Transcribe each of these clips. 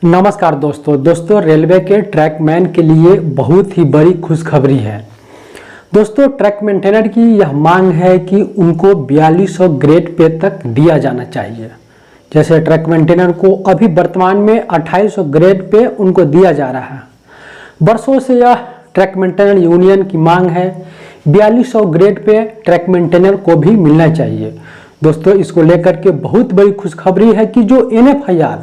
नमस्कार दोस्तों रेलवे के ट्रैकमैन के लिए बहुत ही बड़ी खुशखबरी है। दोस्तों ट्रैक मेंटेनर की यह मांग है कि उनको 4200 ग्रेड पे तक दिया जाना चाहिए। जैसे ट्रैक मेंटेनर को अभी वर्तमान में 2800 ग्रेड पे उनको दिया जा रहा है। वर्षों से यह ट्रैक मेंटेनर यूनियन की मांग है। 4200 ग्रेड पे ट्रैक मेंटेनर को भी मिलना चाहिए। दोस्तों इसको लेकर के बहुत बड़ी खुशखबरी है कि जो NFIR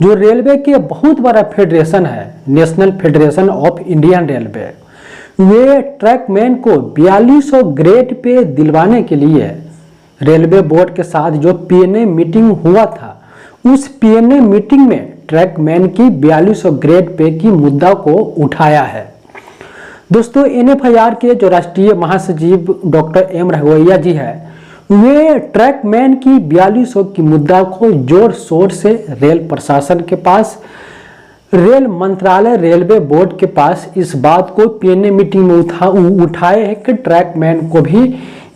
जो रेलवे के बहुत बड़ा फेडरेशन है, national federation of Indian railway, way trackman को 4200 ग्रेड पे दिलवाने के लिए रेलवे बोर्ड के साथ जो PNA मीटिंग हुआ था, उस PNA मीटिंग में ट्रैकमैन की 4200 ग्रेड पे की मुद्दा को उठाया है। दोस्तों NFIR के जो राष्ट्रीय महासचिव डॉक्टर M राघवैया जी है, वे ट्रैकमैन की 4200 की मुद्दा को जोर शोर से रेल प्रशासन के पास, रेल मंत्रालय, रेलवे बोर्ड के पास इस बात को PNA मीटिंग में उठाए है कि ट्रैकमैन को भी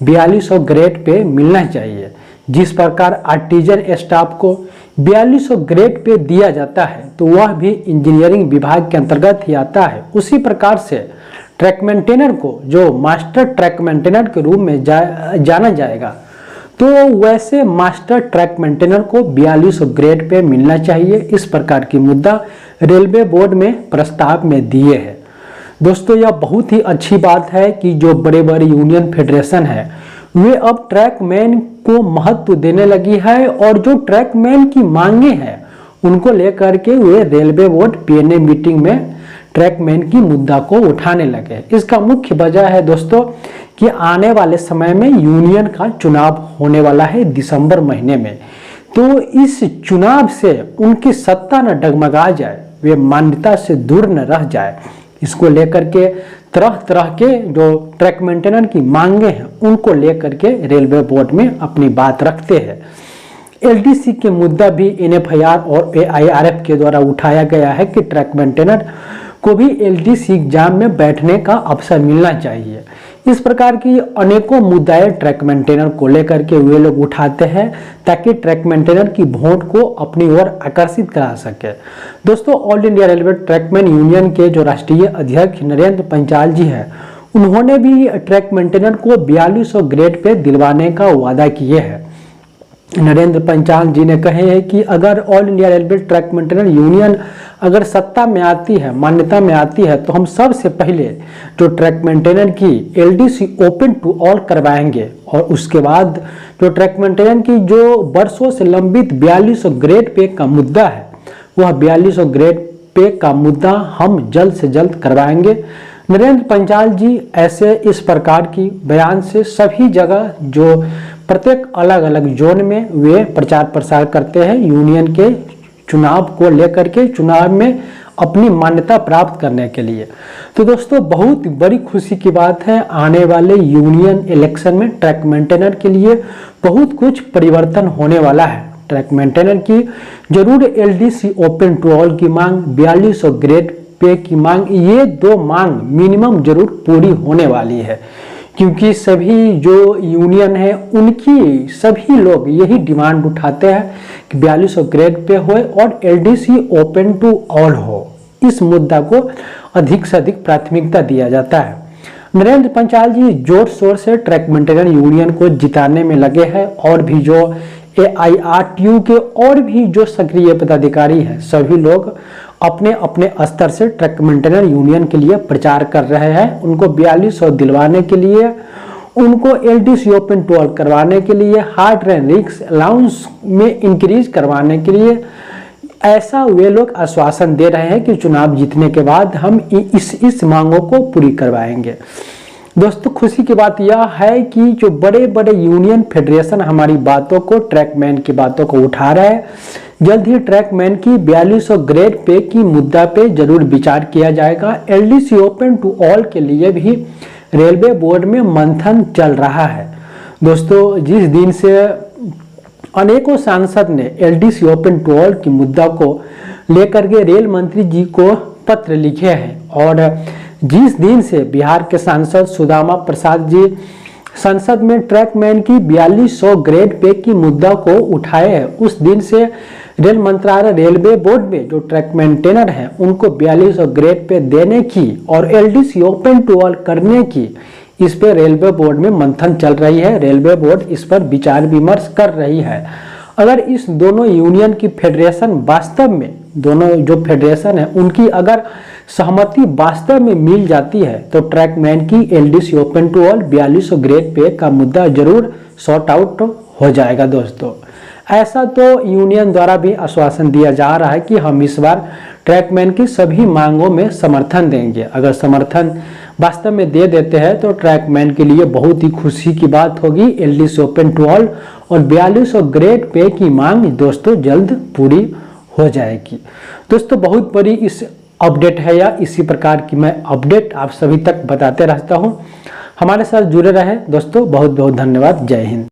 4200 ग्रेड पे मिलना चाहिए। जिस प्रकार आर्टिजन स्टाफ को 4200 ग्रेड पे दिया जाता है तो वह भी इंजीनियरिंग विभाग के अंतर्गत ही आता है। उसी प्रकार से ट्रैक मेंटेनर को जो मास्टर ट्रैक मेंटेनर के रूप में जाना जाएगा, तो वैसे मास्टर ट्रैक मेंटेनर को 4200 ग्रेड पे मिलना चाहिए। इस प्रकार की मुद्दा रेलवे बोर्ड में प्रस्ताव में दिए है। दोस्तों यह बहुत ही अच्छी बात है कि जो बड़े बड़े यूनियन फेडरेशन है वे अब ट्रैकमैन को महत्व देने लगी है और जो ट्रैकमैन की मांगे हैं उनको लेकर के वे रेलवे बोर्ड PNA मीटिंग में ट्रैकमैन की मुद्दा को उठाने लगे। इसका मुख्य वजह है दोस्तों कि आने वाले समय में यूनियन का चुनाव होने वाला है दिसंबर महीने में। तो इस चुनाव से उनकी सत्ता न डगमगा जाए, वे मान्यता से दूर न रह जाए, इसको लेकर के तरह तरह के जो ट्रैक मेंटेनर की मांगे हैं उनको लेकर के रेलवे बोर्ड में अपनी बात रखते हैं। LDC के मुद्दा भी NFIR और AIRF के द्वारा उठाया गया है कि ट्रैक मेंटेनर को भी LDC एग्जाम में बैठने का अवसर मिलना चाहिए। इस प्रकार की अनेकों मुद्दे ट्रैक मेंटेनर को लेकर के वे लोग उठाते हैं ताकि ट्रैक मेंटेनर की वोट को अपनी ओर आकर्षित करा सके। दोस्तों all India railway trackman union के जो राष्ट्रीय अध्यक्ष नरेंद्र पंचाल जी हैं, उन्होंने भी ट्रैक मेंटेनर को 4200 ग्रेड पे दिलवाने का वादा किए हैं। नरेंद्र पंचाल जी ने कहे हैं कि अगर all India railway track maintainer union अगर सत्ता में आती है, मान्यता में आती है, तो हम सबसे पहले जो ट्रैक मेंटेनर की LDC ओपन टू ऑल करवाएंगे और उसके बाद जो ट्रैक मेंटेनर की जो वर्षों से लंबित 4200 ग्रेड पे का मुद्दा है, वह 4200 ग्रेड पे का मुद्दा हम जल्द से जल्द करवाएंगे। नरेंद्र पंचाल जी ऐसे इस प्रकार की बयान से सभी जगह जो प्रत्येक अलग अलग जोन में वे प्रचार प्रसार करते हैं यूनियन के चुनाव को लेकर के, चुनाव में अपनी मान्यता प्राप्त करने के लिए। तो दोस्तों बहुत बड़ी खुशी की बात है, आने वाले यूनियन इलेक्शन में ट्रैक मेंटेनर के लिए बहुत कुछ परिवर्तन होने वाला है। ट्रैक मेंटेनर की जरूर LDC ओपन टू ऑल की मांग, 4200 ग्रेड पे की मांग, ये दो मांग मिनिमम जरूर पूरी होने वाली है, क्योंकि सभी जो यूनियन है उनकी सभी लोग यही डिमांड उठाते हैं कि 4200 ग्रेड पे हो और LDC ओपन टू ऑल हो। इस मुद्दा को अधिक से अधिक प्राथमिकता दिया जाता है। नरेंद्र पंचाल जी जोर शोर से ट्रैक मेंटेनर यूनियन को जिताने में लगे हैं और भी जो AIRTU के और भी जो सक्रिय पदाधिकारी हैं सभी लोग अपने अपने स्तर से ट्रैक मेंटेनर यूनियन के लिए प्रचार कर रहे हैं। उनको 4200 दिलवाने के लिए, उनको LDC ओपन टू ऑल करवाने के लिए, हार्ट एंड रिस्क अलाउंस में इंक्रीज करवाने के लिए ऐसा वे लोग आश्वासन दे रहे हैं कि चुनाव जीतने के बाद हम इस मांगों को पूरी करवाएंगे। दोस्तों खुशी की बात यह है कि जो बड़े बड़े यूनियन फेडरेशन हमारी बातों को, ट्रैकमैन की बातों को उठा रहे हैं। जल्द ही ट्रैकमैन की 4200 ग्रेड पे की मुद्दा पे जरूर विचार किया जाएगा। LDC ओपन टू ऑल के लिए भी रेलवे बोर्ड में मंथन चल रहा है। दोस्तों जिस दिन से अनेकों सांसद ने LDC ओपन टू ऑल की मुद्दा को लेकर के रेल मंत्री जी को पत्र लिखे हैं और जिस दिन से बिहार के सांसद सुदामा प्रसाद जी संसद में ट्रैकमैन की 4200 ग्रेड पे की मुद्दा को उठाए हैं, उस दिन से रेल मंत्रालय रेलवे बोर्ड में जो ट्रैक मेंटेनर है उनको 4200 ग्रेड पे देने की और एलडीसी ओपन टू ऑल करने की, इस पे रेलवे बोर्ड में मंथन चल रही है। रेलवे बोर्ड इस पर विचार विमर्श कर रही है। अगर इस दोनों यूनियन की फेडरेशन वास्तव में, दोनों जो फेडरेशन है उनकी अगर सहमति वास्तव में मिल जाती है तो ट्रैकमैन की LDC open to all 4200 grade pay का मुद्दा जरूर सॉर्ट आउट हो जाएगा दोस्तों। ऐसा तो यूनियन द्वारा भी आश्वासन दिया जा रहा है कि हम इस बार ट्रैकमैन की सभी मांगों में समर्थन देंगे। अगर समर्थन वास्तव में दे देते हैं तो ट्रैकमैन के लिए बहुत ही खुशी की बात होगी। एलडीसी ओपन टू ऑल और 4200 ग्रेड पे की मांग दोस्तों जल्द पूरी हो जाएगी। दोस्तों बहुत बड़ी इस अपडेट है, या इसी प्रकार की मैं अपडेट आप सभी तक बताते रहता हूं। हमारे साथ जुड़े रहे दोस्तों, बहुत बहुत धन्यवाद। जय हिंद।